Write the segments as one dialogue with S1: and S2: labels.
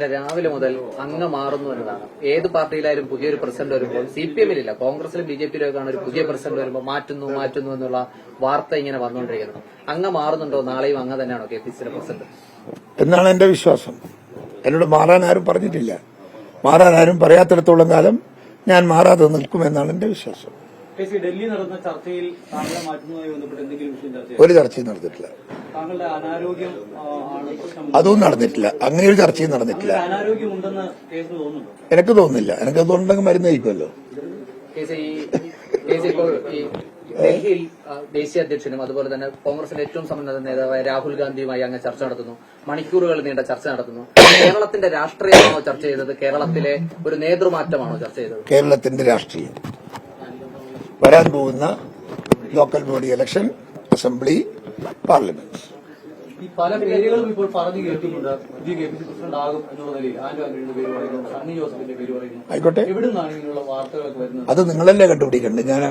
S1: രാവിലെ മുതൽ അങ്ങ് മാറുന്നു എന്നതാണ്. ഏത് പാർട്ടിയിലായാലും പുതിയൊരു പ്രസിഡന്റ് വരുമ്പോൾ CPM-ലില്ല, കോൺഗ്രസിലും BJP-യിലൊക്കെയാണ് ഒരു പുതിയ പ്രസിഡന്റ് വരുമ്പോൾ മാറ്റുന്നു എന്നുള്ള വാർത്ത ഇങ്ങനെ വന്നുകൊണ്ടിരിക്കുന്നത്. അങ്ങ് മാറുന്നുണ്ടോ? നാളെയും അങ്ങ് തന്നെയാണോ KPCC പ്രസിഡന്റ്
S2: എന്നാണ് എന്റെ വിശ്വാസം. എന്നോട് മാറാൻ ആരും പറഞ്ഞിട്ടില്ല. മാറാൻ ആരും പറയാത്തിടത്തോളം കാലം ഞാൻ മാറാതെ നിൽക്കുമെന്നാണ് എന്റെ വിശ്വാസം.
S3: ഡൽഹി നടന്ന ചർച്ചയിൽ താങ്കളെ മാറ്റുന്നതുമായി ബന്ധപ്പെട്ട് എന്തെങ്കിലും വിഷയം ചർച്ച
S2: ഒരു ചർച്ചയും നടന്നിട്ടില്ല.
S3: താങ്കളുടെ അനാരോഗ്യം
S2: അതും നടന്നിട്ടില്ല. അങ്ങനെ ഒരു ചർച്ചയും നടന്നിട്ടില്ല.
S3: അനാരോഗ്യമുണ്ടെന്ന് കേസിന് തോന്നുന്നുണ്ടോ?
S2: എനിക്ക് തോന്നുന്നില്ല. എനിക്ക് തോന്നുന്നെങ്കിൽ മരുന്ന് കഴിക്കുമല്ലോ.
S1: ഡൽഹിയിൽ ദേശീയ അധ്യക്ഷനും അതുപോലെ തന്നെ കോൺഗ്രസിന്റെ ഏറ്റവും സമുന്നത നേതാവായ രാഹുൽ ഗാന്ധിയുമായി അങ്ങ് ചർച്ച നടത്തുന്നു. മണിക്കൂറുകൾ നീണ്ട ചർച്ച നടത്തുന്നു. കേരളത്തിന്റെ രാഷ്ട്രീയമാണോ ചർച്ച ചെയ്തത്? കേരളത്തിലെ ഒരു നേതൃമാറ്റമാണോ ചർച്ച ചെയ്തത്?
S2: കേരളത്തിന്റെ രാഷ്ട്രീയം, വരാൻ പോകുന്ന local body election, assembly, parliament.
S3: ഈ പല പേരുകളും ഇപ്പോൾ പറഞ്ഞു കേൾക്കുന്നുണ്ട്. പുതിയ KPCC പ്രസിഡന്റ് ആകും എന്നുള്ള നിലയിൽ ആന്റോ പേര് പറയുന്നു, സണ്ണി ജോസഫിന്റെ പേര് പറയുന്നു.
S2: ആയിക്കോട്ടെ,
S3: എവിടെ നിന്നാണ് ഇങ്ങനെയുള്ള വാർത്തകളൊക്കെ വരുന്നത്?
S2: അത് നിങ്ങളല്ലേ കണ്ടുപിടിക്കണ്ടേ? ഞാൻ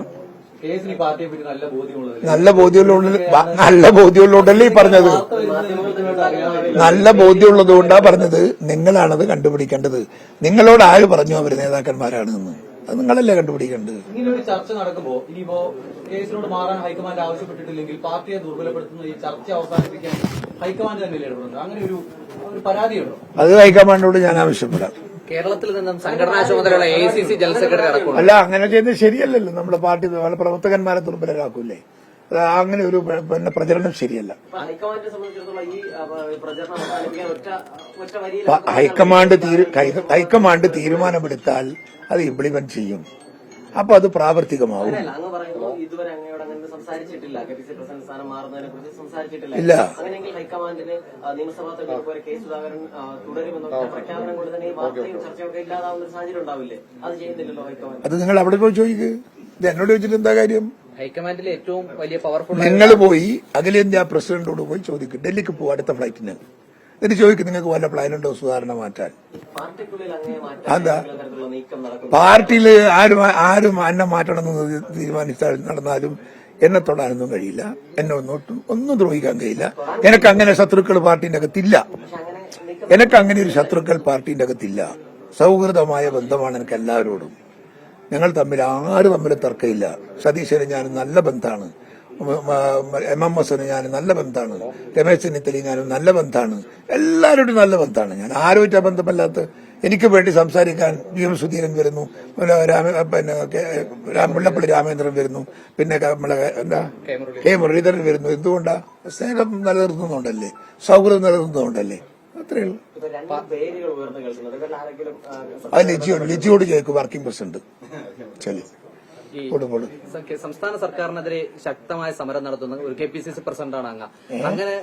S3: കേസിന് പാർട്ടിയെ പറ്റി നല്ല ബോധ്യമുള്ളത്,
S2: നല്ല ബോധ്യമുള്ളതുകൊണ്ടല്ലേ ഈ പറഞ്ഞത്. നല്ല ബോധ്യമുള്ളതുകൊണ്ടാ പറഞ്ഞത്. നിങ്ങളാണത് കണ്ടുപിടിക്കേണ്ടത്. നിങ്ങളോട് ആര് പറഞ്ഞു അവർ നേതാക്കന്മാരാണെന്ന്? അത് നിങ്ങളല്ലേ കണ്ടുപിടിക്കേണ്ടത്.
S3: ഇങ്ങനെ ഒരു ചർച്ച നടക്കുമ്പോൾ ഇനിയിപ്പോ കേസിനോട് മാറാൻ ഹൈക്കമാൻഡ് ആവശ്യപ്പെട്ടിട്ടില്ലെങ്കിൽ പാർട്ടിയെ ദുർബലപ്പെടുത്തുന്ന ഈ ചർച്ച അവസാനിപ്പിക്കാൻ ഹൈക്കമാൻഡ് തന്നെ ഇടപെടുന്നത്, അങ്ങനെ ഒരു പരാതിയുണ്ടോ? അത്
S2: ഹൈക്കമാൻഡിനോട് ഞാൻ ആവശ്യപ്പെടാം.
S1: കേരളത്തിൽ നിന്നും സംഘടനാ ചുമതലയുള്ള AICC ജനറൽ സെക്രട്ടറി അടക്കം
S2: അല്ല, അങ്ങനെ ചെയ്യുന്നത് ശരിയല്ലല്ലോ. നമ്മുടെ പാർട്ടി പ്രവർത്തകന്മാരെ ദുർബലരാക്കൂലേ? അങ്ങനെ ഒരു പ്രചരണം ശരിയല്ല. ഹൈക്കമാൻഡ് തീരുമാനമെടുത്താൽ അത് ഇംപ്ലിമെന്റ് ചെയ്യും. അപ്പൊ അത് പ്രാവർത്തികമാവും. ഇല്ല, അത് നിങ്ങൾ അവിടെ പോയി ചോദിക്ക്. ഇത് എന്നോട് ചോദിച്ചിട്ട് എന്താ കാര്യം?
S1: ഹൈക്കമാൻഡിലെ ഏറ്റവും വലിയ പവർഫുൾ
S2: നിങ്ങൾ പോയി അഖിലേന്ത്യാ പ്രസിഡന്റോട് പോയി ചോദിക്കും. ഡൽഹിക്ക് പോകും അടുത്ത ഫ്ലൈറ്റിന്. എന്നിട്ട് ചോദിക്കും, നിങ്ങൾക്ക് വല്ല പ്ലാനുണ്ടോ സുധാരണ മാറ്റാൻ? എന്താ പാർട്ടിയിൽ ആരും എന്നെ മാറ്റണമെന്ന് തീരുമാനിച്ചാൽ നടന്നാലും എന്നെ തൊടാനൊന്നും കഴിയില്ല. എന്നെ ഒന്നും ദ്രോഹിക്കാൻ കഴിയില്ല. എനിക്ക് അങ്ങനെ ശത്രുക്കൾ പാർട്ടിന്റെ അകത്തില്ല. എനിക്ക് അങ്ങനെ ഒരു ശത്രുക്കൾ പാർട്ടിന്റെ അകത്തില്ല. സൗഹൃദമായ ബന്ധമാണ് എനിക്ക് എല്ലാവരോടും. ഞങ്ങൾ ആരും തമ്മിൽ തർക്കമില്ല. സതീശന് ഞാൻ നല്ല ബന്ധമാണ്. MMSന് ഞാൻ നല്ല ബന്ധമാണ്. രമേശ് ചെന്നിത്തല ഞാനും നല്ല ബന്ധമാണ്. എല്ലാവരോടും നല്ല ബന്ധമാണ്. ഞാൻ ആരുമായിട്ടാ ബന്ധമല്ലാത്ത? എനിക്ക് വേണ്ടി സംസാരിക്കാൻ VM സുധീരൻ വരുന്നു, മുല്ലപ്പള്ളി രാമേന്ദ്രൻ വരുന്നു, പിന്നെ നമ്മളെ K മുരളീധരൻ വരുന്നു. എന്തുകൊണ്ടാ? സ്നേഹം നിലനിർത്തുന്നുണ്ടല്ലേ, സൗഹൃദം നിലനിർത്തുന്നുണ്ടല്ലേ, അത്രയേ ഉള്ളൂ. അത് ലിജിയോട് ചോദിക്കും, വർക്കിംഗ് പ്രസിഡന്റ്. ശരി,
S1: സംസ്ഥാന സർക്കാരിനെതിരെ ശക്തമായ സമരം നടത്തുന്ന ഒരു KPCC പ്രസിഡന്റാണ് അങ്ങ്. അങ്ങനെ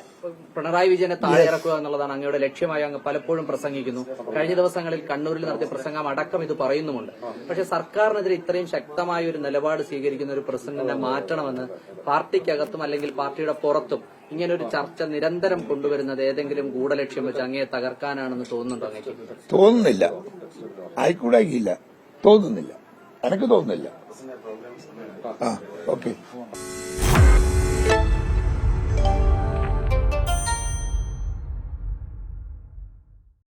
S1: പിണറായി വിജയനെ താഴെ ഇറക്കുക എന്നുള്ളതാണ് അങ്ങയുടെ ലക്ഷ്യമായി അങ്ങ് പലപ്പോഴും പ്രസംഗിക്കുന്നു. കഴിഞ്ഞ ദിവസങ്ങളിൽ കണ്ണൂരിൽ നടത്തിയ പ്രസംഗം അടക്കം ഇത് പറയുന്നുമുണ്ട്. പക്ഷെ സർക്കാരിനെതിരെ ഇത്രയും ശക്തമായ ഒരു നിലപാട് സ്വീകരിക്കുന്ന ഒരു പ്രസിഡന്റിനെ മാറ്റണമെന്ന് പാർട്ടിക്കകത്തും അല്ലെങ്കിൽ പാർട്ടിയുടെ പുറത്തും ഇങ്ങനൊരു ചർച്ച നിരന്തരം കൊണ്ടുവരുന്നത് ഏതെങ്കിലും ഗൂഢലക്ഷ്യം വെച്ച് അങ്ങയെ തകർക്കാനാണെന്ന് തോന്നുന്നുണ്ടോ? അങ്ങേക്ക്
S2: തോന്നുന്നില്ല. ആയിക്കൂടായില്ല, തോന്നുന്നില്ല. എനിക്ക് തോന്നുന്നില്ല. ഓക്കെ.